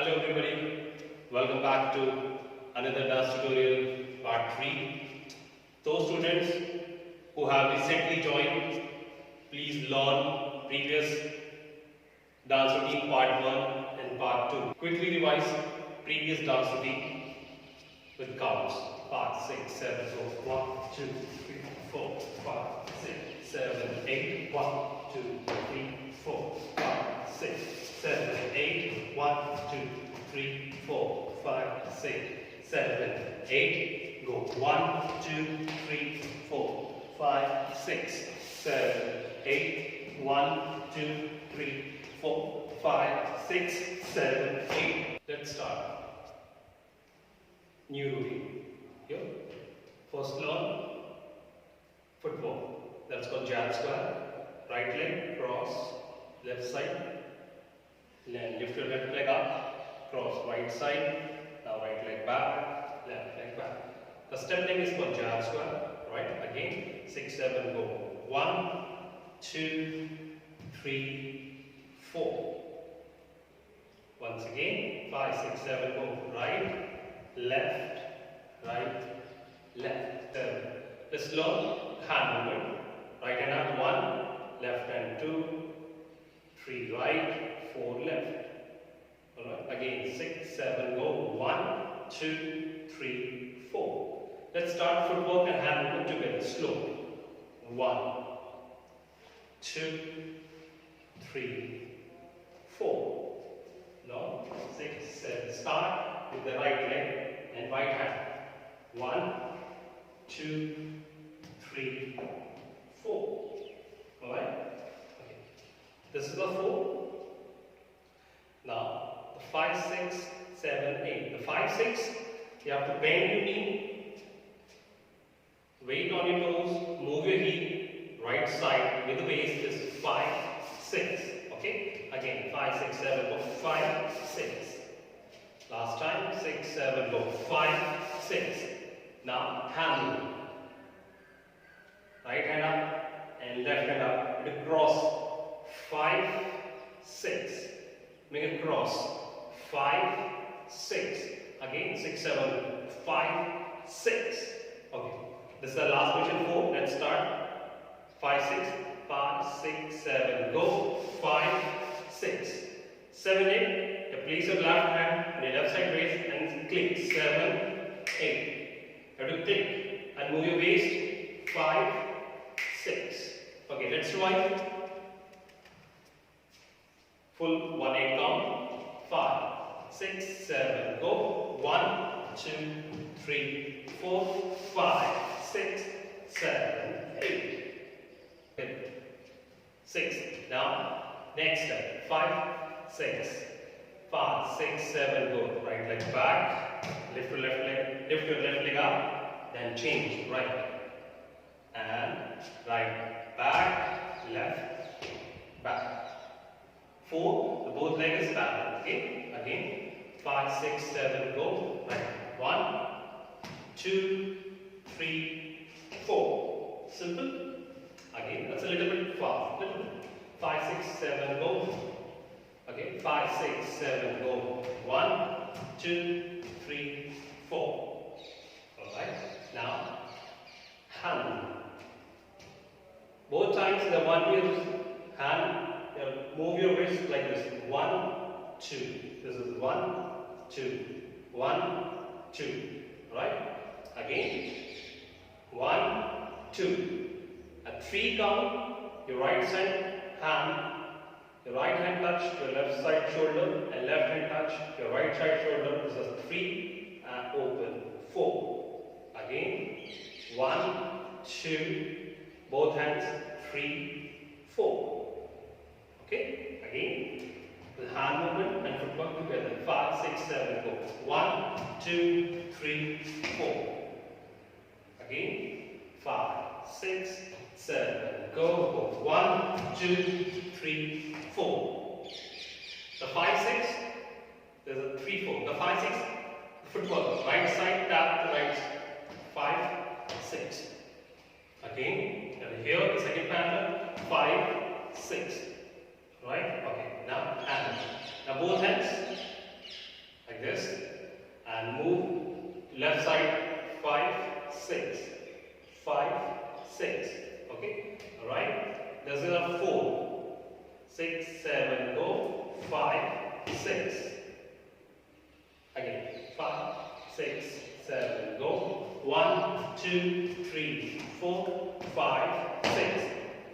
Hello everybody, welcome back to another dance tutorial part 3. Those students who have recently joined, please learn previous dance routine part 1 and part 2. Quickly revise previous dance routine with counts. 5, 6, 7, go 1, 2, 3, 4, 5, 6, 7, 8, 1, 2, 3, 4, 5, 6, 7, 8, 1, 2, 3, 4, 5, 6, 7, 8, go 1, 2, 3, 4, 5, 6, 7, 8, 1, 2, 3, 4, 5, 6, 7, 8. Let's start. New routine. Here, first learn footwork. That's called jab square. Right leg cross, left side. Then lift your left leg up, cross right side. Now right leg back, left leg back. The stepping is called jab square. Right? Again, 6, 7, go. 1, 2, 3, 4. Once again, 5, 6, 7, go. Right, left, right, left. Let's learn hand movement. Right hand up 1, left hand 2, 3 right, 4 left. Alright, again 6, 7, go. 1, 2, 3, 4. Let's start footwork and hand movement together. Slow. 1, 2, 3, 4. No, 6, 7. Start with the right leg and right hand. 1, 2, 3, 4. Alright? Okay. This is the 4. Now, the 5, 6, 7, 8. The 5, 6, you have to bend your knee, weight on your toes, move your heel, right side with the waist is 5, 6. Okay? Again, 5, 6, 7, go. 5, 6. Last time, 6, 7, go. 5, 6. Now, hand movement. Right hand up and left hand up. To cross 5, 6. Make it cross 5, 6. Again 6, 7, 5, 6. Okay. This is the last position 4. Let's start. 5, 6, 5, 6, 7. Go. 5, 6. 7, 8. You place your left hand on your left side waist and click. 7, 8. You have to click and move your waist. 5, 6. Okay, let's revise. Full 1, 8 count. 5, 6, 7, go. 1, 2, 3, 4, 5, 6, 7, 8. 6. Now, next step. 5, 6. 5, 6, 7, go. Right leg back. Lift your left leg. Lift your left leg up. Then change. Right. And right, back, left, back. 4, the both leg is parallel. Okay, again 5, 6, 7, go. Right, 1, 2, 3, 4. Simple. Again, that's a little bit fast. 5, 6, 7, go. Okay, 5, 6, 7, go. 1, 2, 3, 4. Alright, now hand. Both times the one with hand, move your wrist like this. 1, 2. This is 1, 2. 1, 2. Right? Again. 1, 2. At 3 count, your right side hand, your right hand touch your left side shoulder and left hand touch your right side shoulder. This is 3 and open. 4. Again. 1, 2. Both hands, 3, 4. Okay, again, the hand movement and footwork together. 5, 6, 7, go. 1, 2, 3, 4. Again, 5, 6, 7, go. 1, 2, 3, 4. The 5, 6, there's a 3, 4. The 5, 6, footwork. Right side, tap to right side. 5, 6. Again, and here the second pattern, 5, 6. Right? Okay, now hand. Now both hands side, 5, 6, 5, 6. Okay, alright. This is a 4, 6, 7, go, 5, 6. Again, 5, 6, 7, go. 1, 2, 3, 4, 5, 6,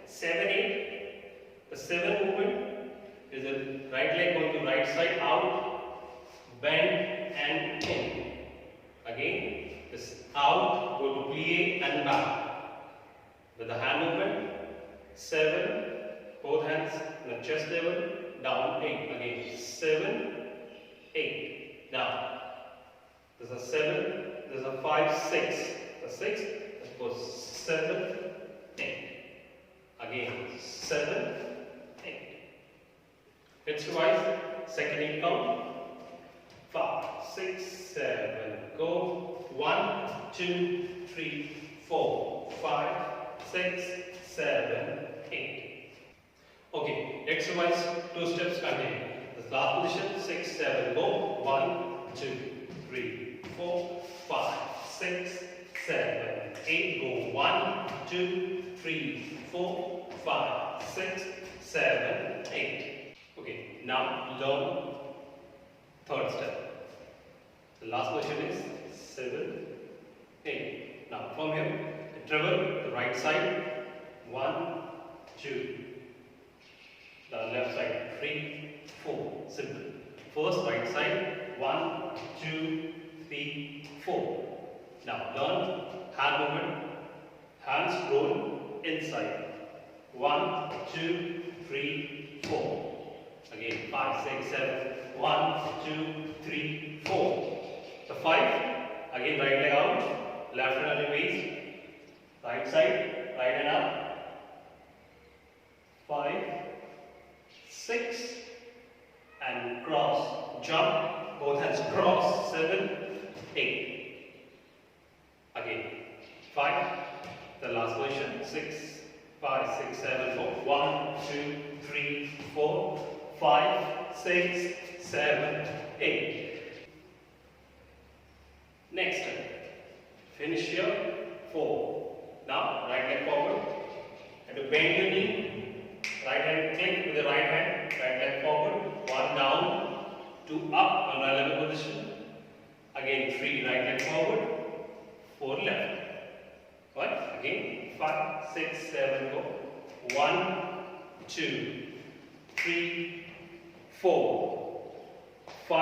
7, 8. The 7 movement is the right leg going to right side, out, bend and in. Again, this out, go to plie and back. With the hand movement, 7, both hands in the chest level, down 8. Again, 7, 8, down. This is a 7, this is a 5, 6. The 6, let's go 7, 8. Again, 7, 8. Let's revise. Second eight count. 5, 6, 7, go. 1, 2, 3, 4, 5, 6, 7, 8. Okay, let's revise 2 steps continue. This last position, 6, 7, go. 1, 2, 3, 4, 5, 6, 7, 8, go. 1, 2, 3, 4, 5, 6, 7, 8. Okay, now learn third step. The last position is 7, 8. Now from here, travel the right side, 1, 2. The left side, 3, 4. Simple. First right side, 1, 2, 3, 4. Now learn hand movement. Hands roll inside. 1, 2, 3, 4. Again, 5, 6, 7. 1, 2, 3, 4. The 5. Again, right leg out. Left hand on the waist. Right side. Right hand up. 5, 6. And cross. Jump. Both hands cross. 7, 8. Again. 5. The last position. 6, 5, 6, 7, 4. 1, 2, 3, 4. 5, 6, 7, 8. Next step. Finish here. 4. Now right leg forward. And to bend your knee. Right hand click with the right hand. Right leg forward. 1 down. 2 up on the level position. Again 3 right leg forward. 4 left. Right? Again 5, 6, 7, go. 1, 2, 3, 4, 5,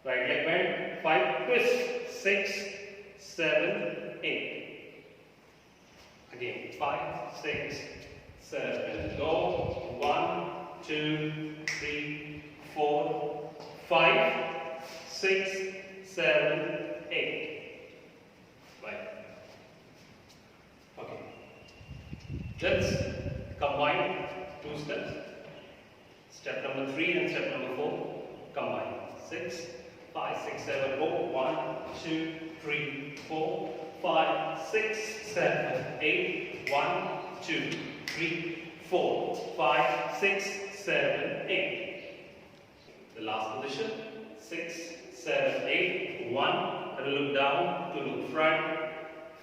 right leg bend, 5, twist, 6, 7, 8. Again, 5, 6, 7, go. 1, 2, 3, 4, 5, 6, 7, 8. Right. Okay. Let's combine 2 steps. Step number 3 and step number 4. Combine. 6, 5, 6, 7, go. 1, 2, 3, 4, 5, 6, 7, 8. 1, 2, 3, 4, 5, 6, 7, 8. The last position. 6, 7, 8. 1. And look down to look front,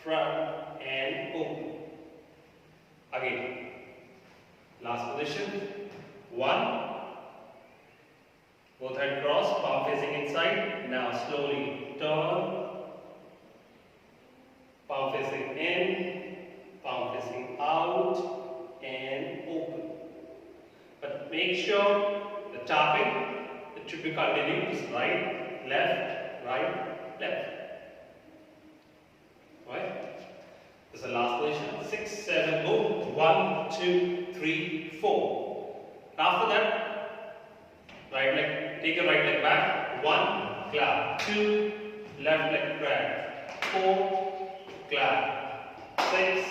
front, and open. Again. Last position. 1. Both hand cross, palm facing inside. Now slowly turn. Palm facing in, palm facing out, and open. But make sure the tapping, it should be continuous. Right, left, right, left. Right? This is the last position. 6, 7, go. 1, 2, 3, 4. After that, right leg, take your right leg back. 1, clap. 2, left leg grab. 4, clap. 6,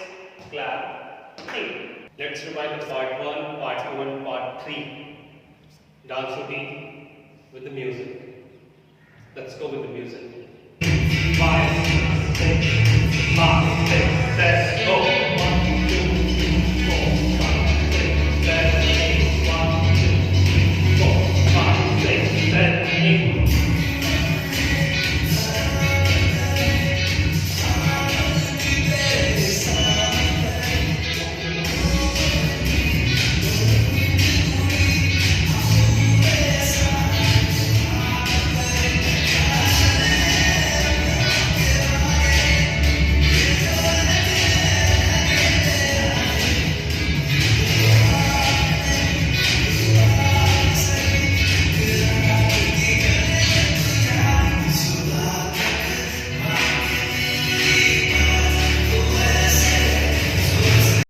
clap. 8. Let's revise the part 1, part 2, and part 3. Dance routine with the music. Let's go with the music. 5, 6, 5, 6.